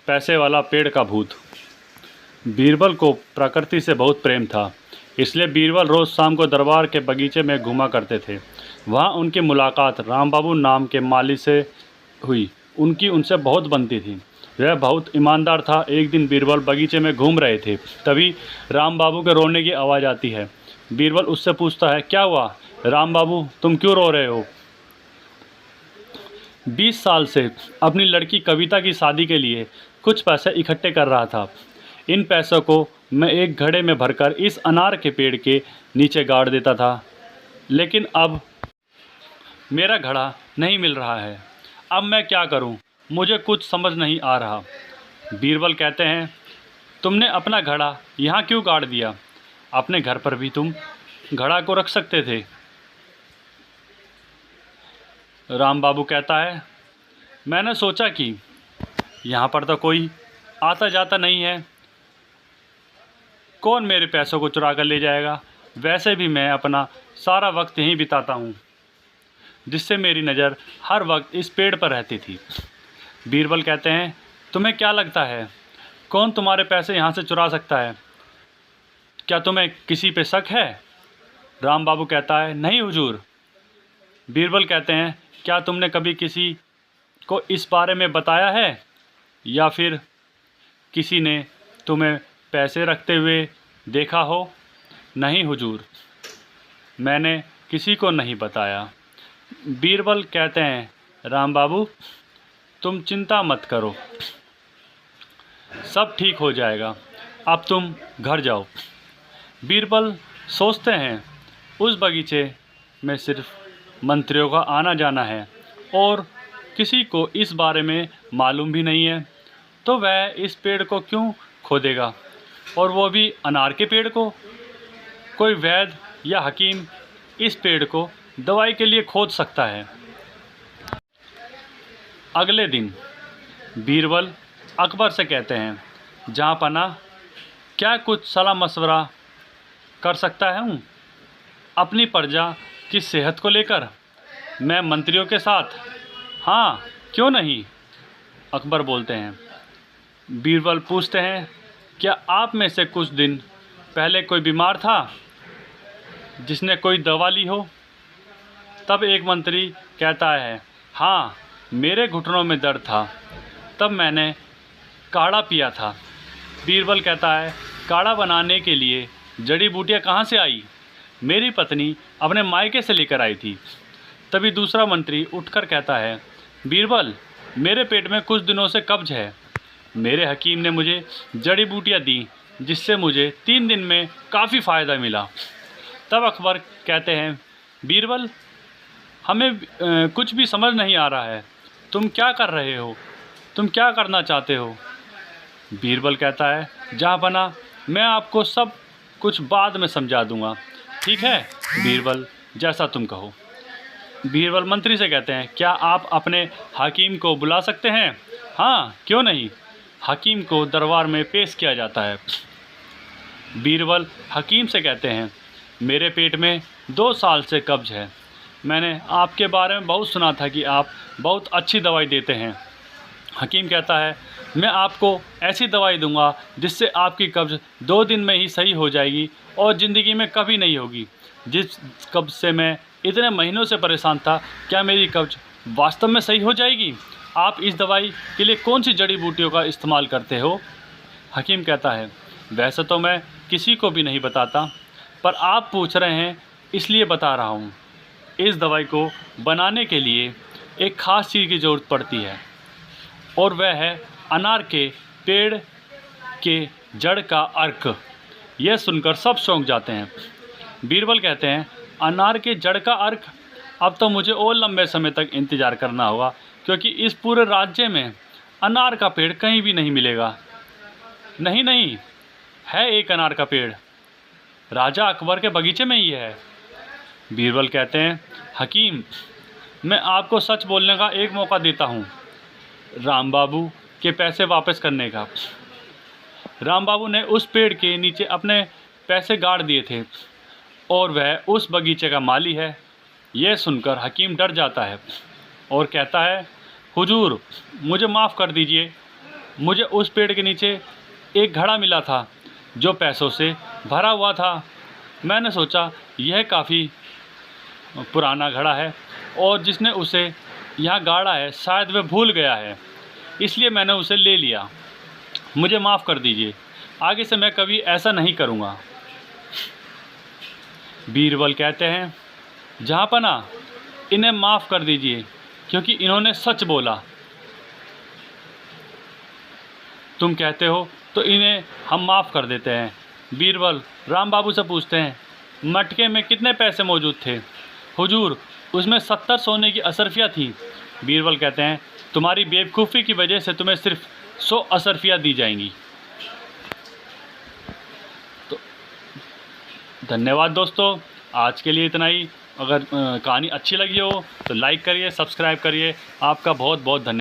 पैसे वाला पेड़ का भूत। बीरबल को प्रकृति से बहुत प्रेम था, इसलिए बीरबल रोज़ शाम को दरबार के बगीचे में घूमा करते थे। वहाँ उनकी मुलाकात राम बाबू नाम के माली से हुई। उनकी उनसे बहुत बनती थी। वह बहुत ईमानदार था। एक दिन बीरबल बगीचे में घूम रहे थे, तभी राम बाबू के रोने की आवाज़ आती है। बीरबल उससे पूछता है, क्या हुआ राम बाबू, तुम क्यों रो रहे हो? 20 साल से अपनी लड़की कविता की शादी के लिए कुछ पैसे इकट्ठे कर रहा था। इन पैसों को मैं एक घड़े में भरकर इस अनार के पेड़ के नीचे गाड़ देता था, लेकिन अब मेरा घड़ा नहीं मिल रहा है। अब मैं क्या करूं? मुझे कुछ समझ नहीं आ रहा। बीरबल कहते हैं, तुमने अपना घड़ा यहाँ क्यों गाड़ दिया? अपने घर पर भी तुम घड़ा को रख सकते थे। राम बाबू कहता है, मैंने सोचा कि यहाँ पर तो कोई आता जाता नहीं है, कौन मेरे पैसों को चुरा कर ले जाएगा? वैसे भी मैं अपना सारा वक्त यहीं बिताता हूँ, जिससे मेरी नज़र हर वक्त इस पेड़ पर रहती थी। बीरबल कहते हैं, तुम्हें क्या लगता है कौन तुम्हारे पैसे यहाँ से चुरा सकता है? क्या तुम्हें किसी पे शक है? राम बाबू कहता है, नहीं हुजूर। बीरबल कहते हैं, क्या तुमने कभी किसी को इस बारे में बताया है, या फिर किसी ने तुम्हें पैसे रखते हुए देखा हो? नहीं हुजूर, मैंने किसी को नहीं बताया। बीरबल कहते हैं, राम बाबू तुम चिंता मत करो, सब ठीक हो जाएगा, अब तुम घर जाओ। बीरबल सोचते हैं, उस बगीचे में सिर्फ मंत्रियों का आना जाना है और किसी को इस बारे में मालूम भी नहीं है, तो वह इस पेड़ को क्यों खोदेगा, और वो भी अनार के पेड़ को? कोई वैद्य या हकीम इस पेड़ को दवाई के लिए खोद सकता है। अगले दिन बीरबल अकबर से कहते हैं, जहाँ पना क्या कुछ सलाह मशवरा कर सकता हूँ अपनी प्रजा की सेहत को लेकर? मैं मंत्रियों के साथ? हाँ, क्यों नहीं? अकबर बोलते हैं। बीरबल पूछते हैं, क्या आप में से कुछ दिन पहले कोई बीमार था जिसने कोई दवा ली हो? तब एक मंत्री कहता है, हाँ, मेरे घुटनों में दर्द था, तब मैंने काढ़ा पिया था। बीरबल कहता है, काढ़ा बनाने के लिए जड़ी बूटियाँ कहाँ से आई? मेरी पत्नी अपने मायके से लेकर आई थी। तभी दूसरा मंत्री उठकर कहता है, बीरबल मेरे पेट में कुछ दिनों से कब्ज है। मेरे हकीम ने मुझे जड़ी बूटियाँ दी, जिससे मुझे 3 दिन में काफ़ी फ़ायदा मिला। तब अकबर कहते हैं, बीरबल हमें कुछ भी समझ नहीं आ रहा है, तुम क्या कर रहे हो? तुम क्या करना चाहते हो? बीरबल कहता है, जहाँ बना मैं आपको सब कुछ बाद में समझा दूंगा। ठीक है बीरबल, जैसा तुम कहो। बीरबल मंत्री से कहते हैं, क्या आप अपने हकीम को बुला सकते हैं? हाँ, क्यों नहीं। हकीम को दरबार में पेश किया जाता है। बीरबल हकीम से कहते हैं, मेरे पेट में 2 साल से कब्ज है। मैंने आपके बारे में बहुत सुना था कि आप बहुत अच्छी दवाई देते हैं। हकीम कहता है, मैं आपको ऐसी दवाई दूंगा जिससे आपकी कब्ज 2 दिन में ही सही हो जाएगी और ज़िंदगी में कभी नहीं होगी। जिस कब्ज से मैं इतने महीनों से परेशान था, क्या मेरी कब्ज वास्तव में सही हो जाएगी? आप इस दवाई के लिए कौन सी जड़ी बूटियों का इस्तेमाल करते हो? हकीम कहता है, वैसे तो मैं किसी को भी नहीं बताता, पर आप पूछ रहे हैं इसलिए बता रहा हूँ। इस दवाई को बनाने के लिए एक ख़ास चीज़ की ज़रूरत पड़ती है, और वह है अनार के पेड़ के जड़ का अर्क। यह सुनकर सब चौंक जाते हैं। बीरबल कहते हैं, अनार के जड़ का अर्क? अब तो मुझे और लंबे समय तक इंतज़ार करना होगा, क्योंकि इस पूरे राज्य में अनार का पेड़ कहीं भी नहीं मिलेगा। नहीं नहीं, है एक अनार का पेड़, राजा अकबर के बगीचे में ही है। बीरबल कहते हैं, हकीम मैं आपको सच बोलने का एक मौका देता हूँ, राम बाबू के पैसे वापस करने का। राम बाबू ने उस पेड़ के नीचे अपने पैसे गाड़ दिए थे और वह उस बगीचे का माली है। यह सुनकर हकीम डर जाता है और कहता है, हुजूर मुझे माफ़ कर दीजिए, मुझे उस पेड़ के नीचे एक घड़ा मिला था जो पैसों से भरा हुआ था। मैंने सोचा यह काफ़ी पुराना घड़ा है और जिसने उसे यहाँ गाड़ा है शायद वह भूल गया है, इसलिए मैंने उसे ले लिया। मुझे माफ़ कर दीजिए, आगे से मैं कभी ऐसा नहीं करूँगा। बीरबल कहते हैं, जहाँपना इन्हें माफ़ कर दीजिए क्योंकि इन्होंने सच बोला। तुम कहते हो तो इन्हें हम माफ़ कर देते हैं। बीरबल राम बाबू से पूछते हैं, मटके में कितने पैसे मौजूद थे? हुजूर, उसमें 70 सोने की असरफियाँ थीं। बीरबल कहते हैं, तुम्हारी बेवकूफ़ी की वजह से तुम्हें सिर्फ 100 असरफियाँ दी जाएंगी। तो धन्यवाद दोस्तों, आज के लिए इतना ही। अगर कहानी अच्छी लगी हो तो लाइक करिए, सब्सक्राइब करिए। आपका बहुत बहुत धन्यवाद।